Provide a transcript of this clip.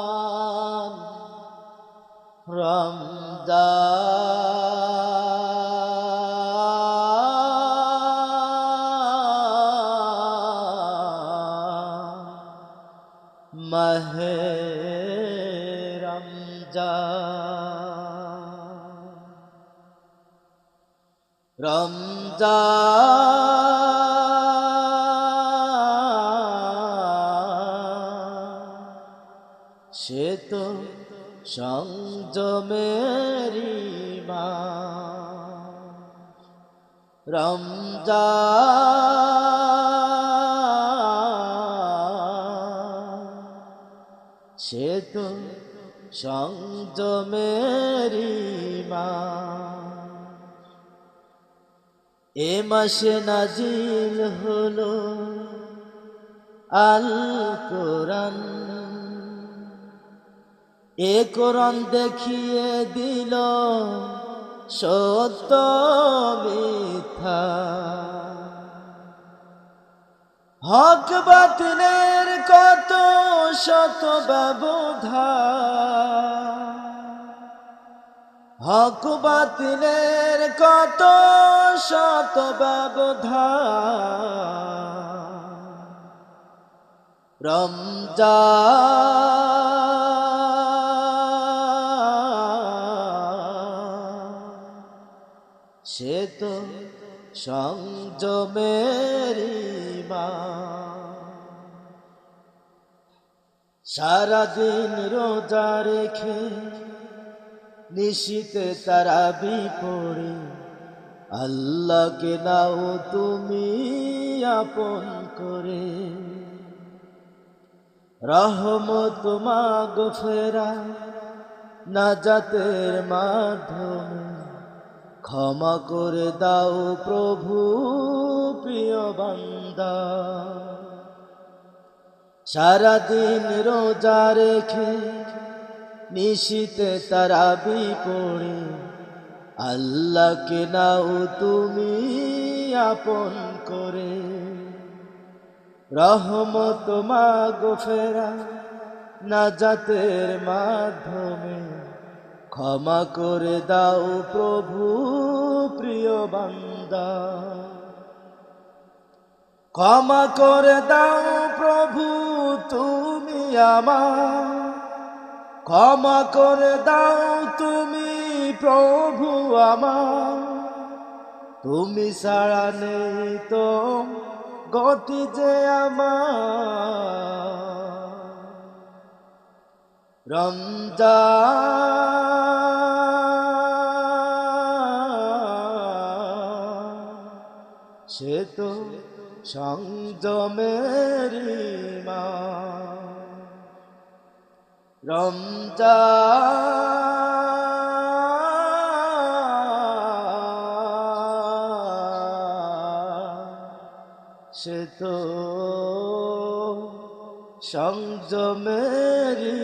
রমজান রমজান মাহে রমজান রমজান সে তো সংযমেরি মাস রমজান সে তো সংযমেরি মাস এ মাসে নাজিল হলো আল কোরআন এ কোরআন দেখিয়ে দিল সত্য মিথ্যা হক বাতিলের কত শত ব্যবধান হক বাতিলের কত শত ব্যবধান রমজান সে তো সংযমেরি মাস সারাদিন রোজা রেখে নিশীতে তারাবি পড়ে আল্লাহকে নাও তুমি আপন করে রহমত মাগফিরাত নাজাতের মাধ্যমে ক্ষমা করে দাও প্রভু প্রিয় বান্দা সারাদিন রোজা রেখে নিশীতে তারাবি পড়ে আল্লাহকে নাও তুমি আপন করে রহমত মাগফিরাত নাজাতের মাধ্যমে ক্ষমা করে দাও প্রভু প্রিয় বান্দা ক্ষমা করে দাও প্রভু তুমি আমার ক্ষমা করে দাও তুমি প্রভু আমার তুমি ছাড়া নেই তো গতি যে আমার রমজান সে তো সংযমেরি মাস রমজান সে তো সংযমেরি